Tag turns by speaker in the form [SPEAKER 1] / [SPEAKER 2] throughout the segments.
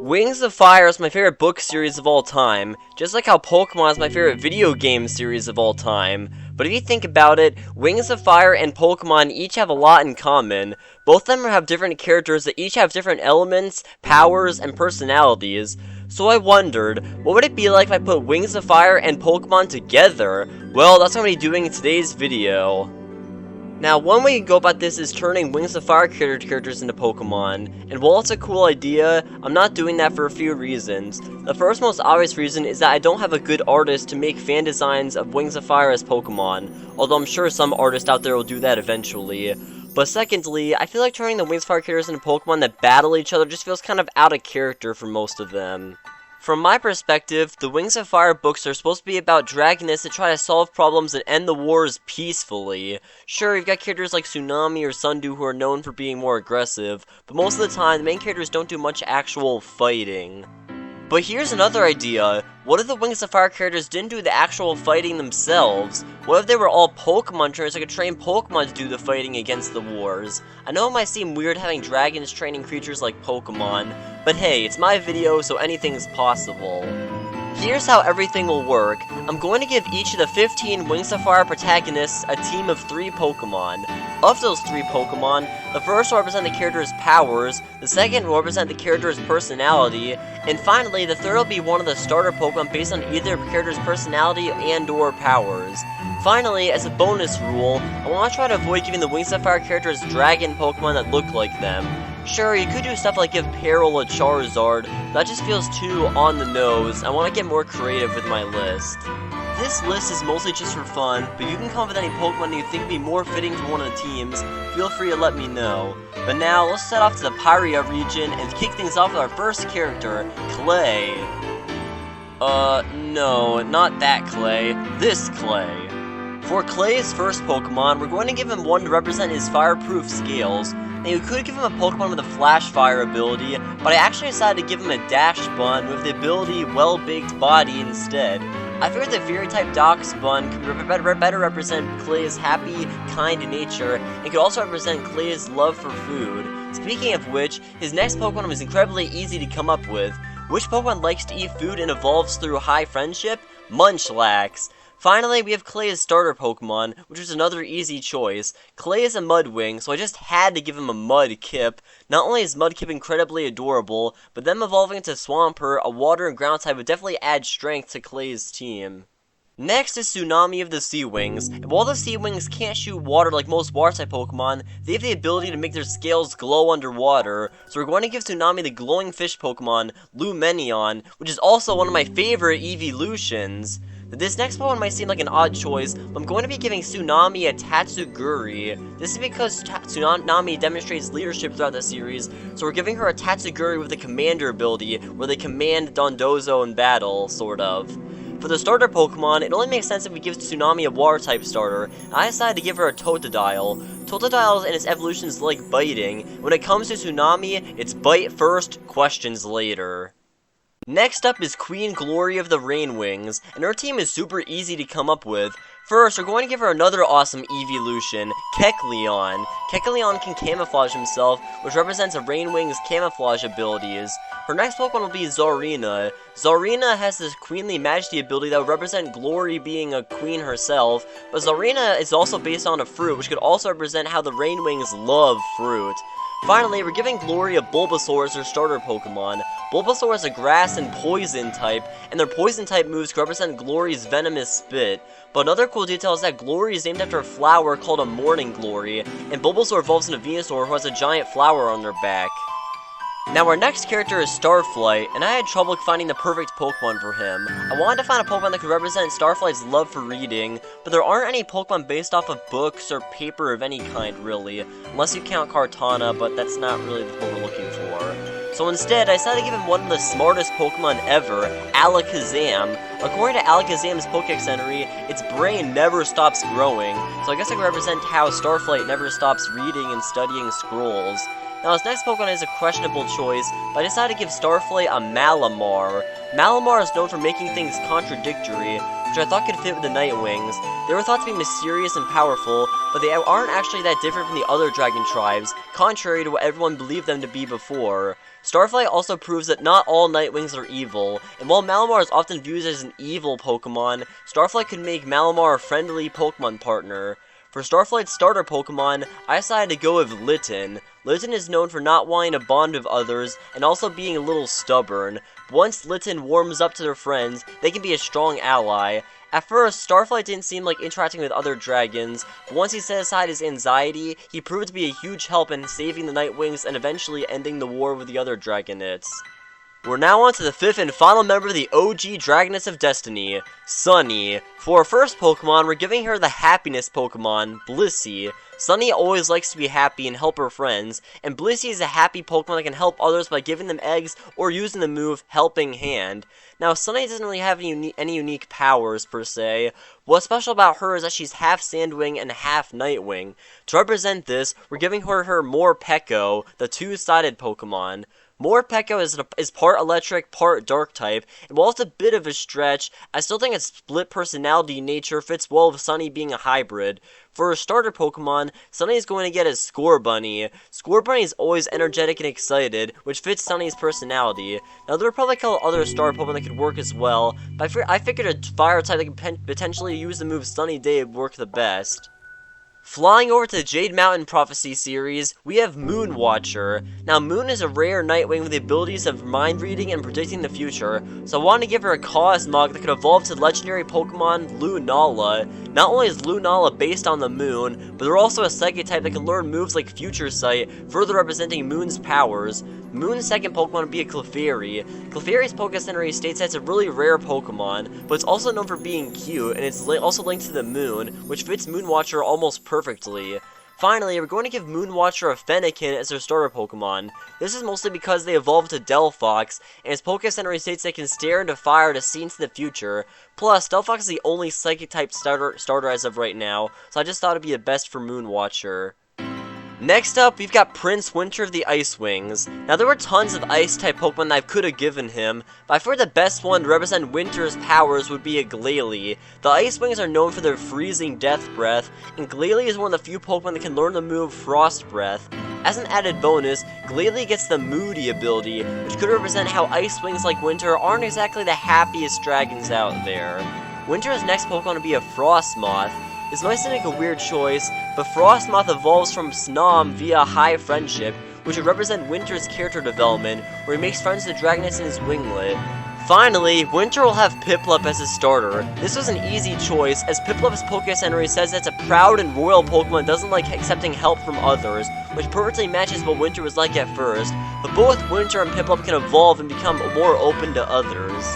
[SPEAKER 1] Wings of Fire is my favorite book series of all time, just like how Pokémon is my favorite video game series of all time. But if you think about it, Wings of Fire and Pokémon each have a lot in common. Both of them have different characters that each have different elements, powers, and personalities. So I wondered, what would it be like if I put Wings of Fire and Pokémon together? Well, that's what I'm going to be doing in today's video. Now, one way you go about this is turning Wings of Fire characters into Pokemon, and while it's a cool idea, I'm not doing that for a few reasons. The first most obvious reason is that I don't have a good artist to make fan designs of Wings of Fire as Pokemon, although I'm sure some artist out there will do that eventually. But secondly, I feel like turning the Wings of Fire characters into Pokemon that battle each other just feels kind of out of character for most of them. From my perspective, the Wings of Fire books are supposed to be about protagonists that try to solve problems and end the wars peacefully. Sure, you've got characters like Tsunami or Sundew who are known for being more aggressive, but most of the time, the main characters don't do much actual fighting. But here's another idea. What if the Wings of Fire characters didn't do the actual fighting themselves? What if they were all Pokemon trainers that could train Pokemon to do the fighting against the wars? I know it might seem weird having dragons training creatures like Pokemon, but hey, it's my video, so anything's possible. Here's how everything will work. I'm going to give each of the 15 Wings of Fire protagonists a team of 3 Pokemon. Of those 3 Pokemon, the first will represent the character's powers, the second will represent the character's personality, and finally, the third will be one of the starter Pokemon based on either character's personality and/or powers. Finally, as a bonus rule, I want to try to avoid giving the Wings of Fire characters dragon Pokemon that look like them. Sure, you could do stuff like give Peril a Charizard, but that just feels too on the nose. I want to get more creative with my list. This list is mostly just for fun, but you can come up with any Pokemon you think would be more fitting for one of the teams. Feel free to let me know. But now, let's set off to the Pyria region and kick things off with our first character, Clay. No, not that Clay. This Clay. For Clay's first Pokemon, we're going to give him one to represent his fireproof scales. Now, you could give him a Pokemon with a Flash Fire ability, but I actually decided to give him a Dash Bun with the ability Well-Baked Body instead. I figured the Fairy-type Dox Bun could better represent Clay's happy, kind nature, and could also represent Clay's love for food. Speaking of which, his next Pokemon was incredibly easy to come up with. Which Pokemon likes to eat food and evolves through high friendship? Munchlax. Finally, we have Clay's starter Pokemon, which was another easy choice. Clay is a Mudwing, so I just had to give him a Mudkip. Not only is Mudkip incredibly adorable, but them evolving into Swampert, a water and ground type, would definitely add strength to Clay's team. Next is Tsunami of the Sea Wings, and while the Sea Wings can't shoot water like most water-type Pokemon, they have the ability to make their scales glow underwater, so we're going to give Tsunami the glowing fish Pokemon, Lumenion, which is also one of my favorite evolutions. This next Pokemon might seem like an odd choice, but I'm going to be giving Tsunami a Tatsuguri. This is because Tsunami demonstrates leadership throughout the series, so we're giving her a Tatsuguri with a Commander ability, where they command Dondozo in battle, sort of. For the starter Pokemon, it only makes sense if we give Tsunami a Water-type starter, and I decided to give her a Totodile. Totodile and its evolutions like biting. When it comes to Tsunami, it's bite first, questions later. Next up is Queen Glory of the Rainwings, and her team is super easy to come up with. First, we're going to give her another awesome evolution, Kecleon. Kecleon can camouflage himself, which represents a Rainwing's camouflage abilities. Her next Pokemon will be Zarina. Zarina has this Queenly Majesty ability that would represent Glory being a queen herself, but Zarina is also based on a fruit, which could also represent how the Rainwings love fruit. Finally, we're giving Glory a Bulbasaur as her starter Pokemon. Bulbasaur is a grass and poison type, and their poison type moves could represent Glory's venomous spit. But another cool detail is that Glory is named after a flower called a Morning Glory, and Bulbasaur evolves into Venusaur who has a giant flower on their back. Now our next character is Starflight, and I had trouble finding the perfect Pokemon for him. I wanted to find a Pokemon that could represent Starflight's love for reading, but there aren't any Pokemon based off of books or paper of any kind really, unless you count Kartana, but that's not really what we're looking for. So instead, I decided to give him one of the smartest Pokemon ever, Alakazam. According to Alakazam's Pokédex entry, its brain never stops growing, so I guess I could represent how Starflight never stops reading and studying scrolls. Now his next Pokemon is a questionable choice, but I decided to give Starflight a Malamar. Malamar is known for making things contradictory, which I thought could fit with the Nightwings. They were thought to be mysterious and powerful, but they aren't actually that different from the other dragon tribes, contrary to what everyone believed them to be before. Starflight also proves that not all Nightwings are evil, and while Malamar is often viewed as an evil Pokemon, Starflight could make Malamar a friendly Pokemon partner. For Starflight's starter Pokemon, I decided to go with Litten. Litten is known for not wanting to bond with others, and also being a little stubborn. Once Litten warms up to their friends, they can be a strong ally. At first, Starflight didn't seem like interacting with other dragons, but once he set aside his anxiety, he proved to be a huge help in saving the Nightwings and eventually ending the war with the other Dragonets. We're now on to the fifth and final member of the OG Dragonets of Destiny, Sunny. For our first Pokemon, we're giving her the happiness Pokemon, Blissey. Sunny always likes to be happy and help her friends, and Blissey is a happy Pokemon that can help others by giving them eggs or using the move Helping Hand. Now, Sunny doesn't really have any unique powers, per se. What's special about her is that she's half Sandwing and half Nightwing. To represent this, we're giving her Morpeko, the two-sided Pokemon. Morpeko is part electric, part dark type, and while it's a bit of a stretch, I still think its split personality nature fits well with Sunny being a hybrid. For a starter Pokemon, Sunny is going to get a Scorbunny. Scorbunny is always energetic and excited, which fits Sunny's personality. Now, there are probably a couple other starter Pokemon that could work as well, but I figured a fire type that could potentially use the move Sunny Day would work the best. Flying over to the Jade Mountain Prophecy series, we have Moonwatcher. Now, Moon is a rare Nightwing with the abilities of mind reading and predicting the future, so I wanted to give her a Cosmog that could evolve to legendary Pokemon Lunala. Not only is Lunala based on the Moon, but they're also a Psychic type that can learn moves like Future Sight, further representing Moon's powers. Moon's second Pokemon would be a Clefairy. Clefairy's Pokécentery states that it's a really rare Pokemon, but it's also known for being cute, and it's also linked to the Moon, which fits Moonwatcher almost perfectly. Finally, we're going to give Moonwatcher a Fennekin as their starter Pokemon. This is mostly because they evolved to Delphox, and its Pokécentery states they can stare into fire to see into the future. Plus, Delphox is the only Psychic-type starter as of right now, so I just thought it'd be the best for Moonwatcher. Next up, we've got Prince Winter of the Ice Wings. Now, there were tons of Ice-type Pokemon that I could have given him, but I figured the best one to represent Winter's powers would be a Glalie. The Ice Wings are known for their freezing Death Breath, and Glalie is one of the few Pokemon that can learn the move Frost Breath. As an added bonus, Glalie gets the Moody ability, which could represent how Ice Wings like Winter aren't exactly the happiest dragons out there. Winter's next Pokemon would be a Frostmoth. This might seem like a weird choice, but Frostmoth evolves from Snom via High Friendship, which would represent Winter's character development, where he makes friends with the Dragonets in his winglet. Finally, Winter will have Piplup as his starter. This was an easy choice, as Piplup's Pokécentery says that it's a proud and royal Pokemon that doesn't like accepting help from others, which perfectly matches what Winter was like at first, but both Winter and Piplup can evolve and become more open to others.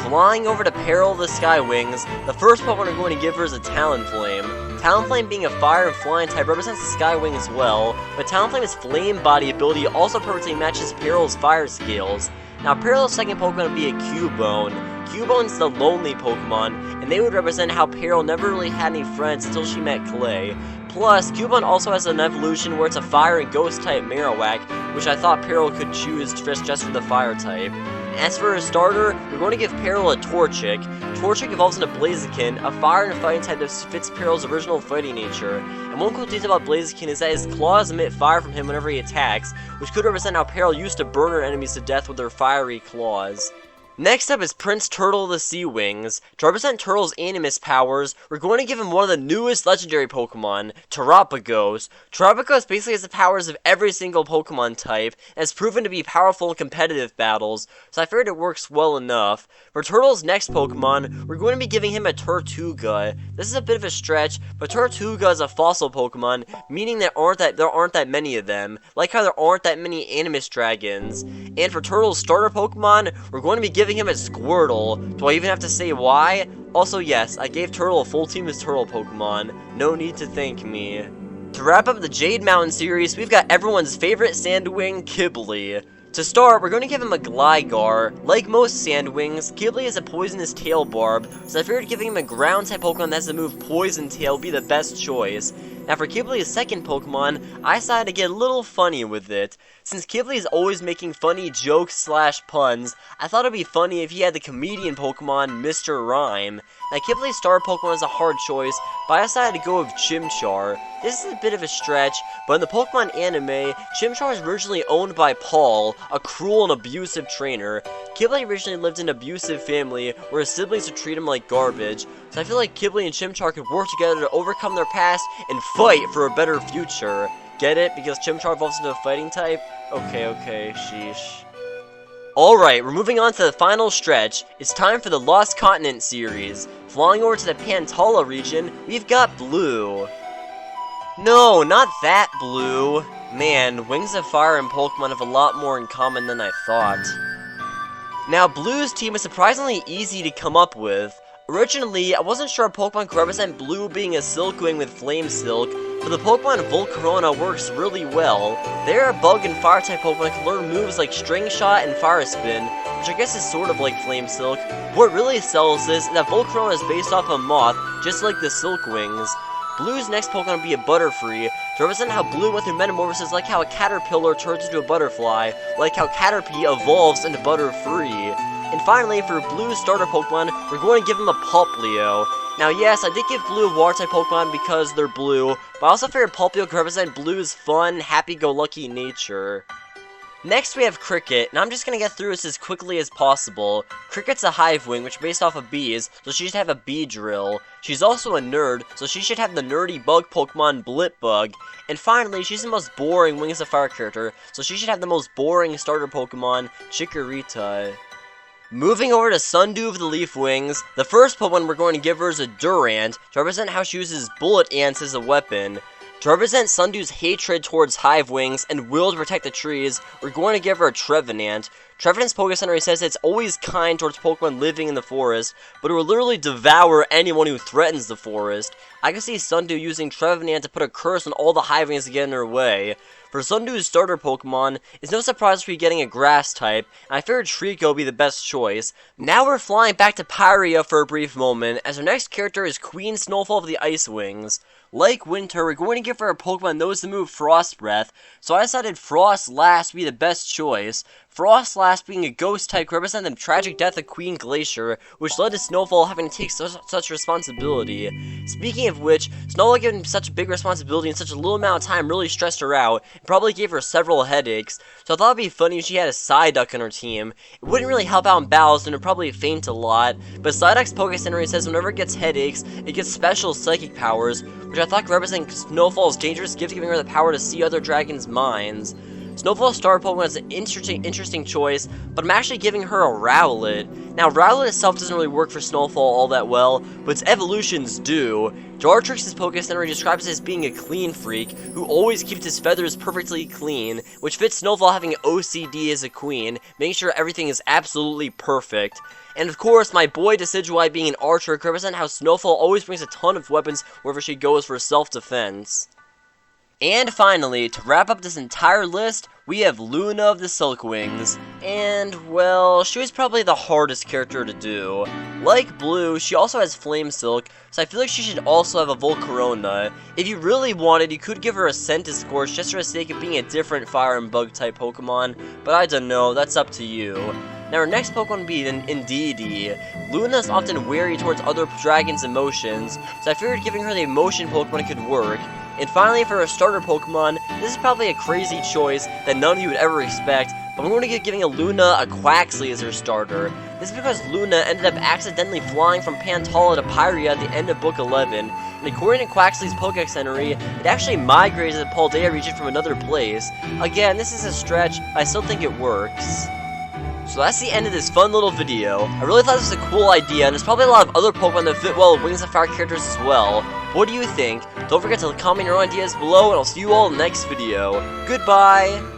[SPEAKER 1] Flying over to Peril of the Skywings, the first Pokemon we're going to give her is a Talonflame. Talonflame being a fire and flying type represents the Skywing as well, but Talonflame's Flame Body ability also perfectly matches Peril's fire skills. Now, Peril's second Pokemon would be a Cubone. Cubone's the lonely Pokemon, and they would represent how Peril never really had any friends until she met Clay. Plus, Cubone also has an evolution where it's a fire and ghost type Marowak, which I thought Peril could choose just for the fire type. As for his starter, we're going to give Peril a Torchic. Torchic evolves into Blaziken, a fire and fighting type that fits Peril's original fighting nature. And one cool detail about Blaziken is that his claws emit fire from him whenever he attacks, which could represent how Peril used to burn her enemies to death with their fiery claws. Next up is Prince Turtle of the Sea Wings. To represent Turtle's Animus powers, we're going to give him one of the newest legendary Pokemon, Terapagos. Terapagos basically has the powers of every single Pokemon type, and has proven to be powerful in competitive battles, so I figured it works well enough. For Turtle's next Pokemon, we're going to be giving him a Tortuga. This is a bit of a stretch, but Tortuga is a fossil Pokemon, meaning there aren't that many of them, like how there aren't that many Animus Dragons. And for Turtle's starter Pokemon, we're going to be giving him a Squirtle. Do I even have to say why? Also, yes, I gave Turtle a full team as Turtle Pokemon. No need to thank me. To wrap up the Jade Mountain series, we've got everyone's favorite Sandwing, Qibli. To start, we're going to give him a Gligar. Like most Sandwings, Qibli has a poisonous tail barb, so I figured giving him a ground-type Pokemon that has the move Poison Tail would be the best choice. Now for Qibli's second Pokemon, I decided to get a little funny with it. Since Qibli is always making funny jokes/puns, I thought it'd be funny if he had the comedian Pokemon, Mr. Rhyme. Now Qibli's star Pokemon is a hard choice, but I decided to go with Chimchar. This is a bit of a stretch, but in the Pokemon anime, Chimchar was originally owned by Paul, a cruel and abusive trainer. Qibli originally lived in an abusive family where his siblings would treat him like garbage, so I feel like Qibli and Chimchar could work together to overcome their past and fight for a better future. Get it? Because Chimchar evolves into a fighting type? Okay, sheesh. Alright, we're moving on to the final stretch. It's time for the Lost Continent series. Flying over to the Pantala region, we've got Blue. No, not that Blue. Man, Wings of Fire and Pokemon have a lot more in common than I thought. Now, Blue's team is surprisingly easy to come up with. Originally, I wasn't sure a Pokemon could represent Blue being a Silkwing with Flame Silk, but the Pokemon Volcarona works really well. They are a Bug and Fire-type Pokemon that can learn moves like String Shot and Fire Spin, which I guess is sort of like Flame Silk. What really sells this is that Volcarona is based off a moth, just like the Silkwings. Blue's next Pokemon will be a Butterfree, to represent how Blue went through metamorphosis like how a caterpillar turns into a butterfly, like how Caterpie evolves into Butterfree. And finally, for Blue's starter Pokemon, we're going to give him a Pulplio. Now yes, I did give Blue a Water-type Pokemon because they're blue, but I also figured Pulplio could represent Blue's fun, happy-go-lucky nature. Next we have Cricket, and I'm just going to get through this as quickly as possible. Cricket's a Hive Wing, which is based off of bees, so she should have a Beedrill. She's also a nerd, so she should have the nerdy bug Pokemon Blipbug. And finally, she's the most boring Wings of Fire character, so she should have the most boring starter Pokemon, Chikorita. Moving over to Sundew of the Leaf Wings, the first Pokemon we're going to give her is a Durant, to represent how she uses Bullet Ants as a weapon. To represent Sundew's hatred towards Hive Wings and will to protect the trees, we're going to give her a Trevenant. Trevenant's Pokecenter says it's always kind towards Pokemon living in the forest, but it will literally devour anyone who threatens the forest. I can see Sundew using Trevenant to put a curse on all the Hive Wings to get in her way. For Sundew's starter Pokemon, it's no surprise to be getting a Grass type, and I figured Treecko would be the best choice. Now we're flying back to Pyria for a brief moment, as our next character is Queen Snowfall of the Ice Wings. Like Winter, we're going to give her a Pokemon that knows the move Frost Breath, so I decided Frostlass would be the best choice. Frostlass being a ghost type could represent the tragic death of Queen Glacier, which led to Snowfall having to take such responsibility. Speaking of which, Snowfall giving such a big responsibility in such a little amount of time really stressed her out, and probably gave her several headaches, so I thought it'd be funny if she had a Psyduck on her team. It wouldn't really help out in battles, and it'd probably faint a lot, but Psyduck's Pokecenter says whenever it gets headaches, it gets special psychic powers, which I thought could represent Snowfall's dangerous gift, giving her the power to see other dragons' minds. Snowfall's star Pokemon is an interesting choice, but I'm actually giving her a Rowlet. Now, Rowlet itself doesn't really work for Snowfall all that well, but its evolutions do. Dartrix's Pokecenter describes it as being a clean freak, who always keeps his feathers perfectly clean, which fits Snowfall having OCD as a queen, making sure everything is absolutely perfect. And of course, my boy Decidueye being an archer could represent how Snowfall always brings a ton of weapons wherever she goes for self-defense. And finally, to wrap up this entire list, we have Luna of the Silkwings. And, well, she was probably the hardest character to do. Like Blue, she also has Flame Silk, so I feel like she should also have a Volcarona. If you really wanted, you could give her a Centiskorch just for the sake of being a different fire and bug type Pokemon, but I don't know, that's up to you. Now our next Pokemon would be Indeedee. Luna is often wary towards other dragons' emotions, so I figured giving her the emotion Pokemon could work. And finally, for a starter Pokemon, this is probably a crazy choice that none of you would ever expect, but I'm going to be giving a Luna a Quaxly as her starter. This is because Luna ended up accidentally flying from Pantala to Pyria at the end of Book 11, and according to Quaxly's Pokedex entry, it actually migrated to the Paldea region from another place. Again, this is a stretch, but I still think it works. So that's the end of this fun little video. I really thought this was a cool idea, and there's probably a lot of other Pokemon that fit well with Wings of Fire characters as well. What do you think? Don't forget to comment your own ideas below, and I'll see you all in the next video. Goodbye!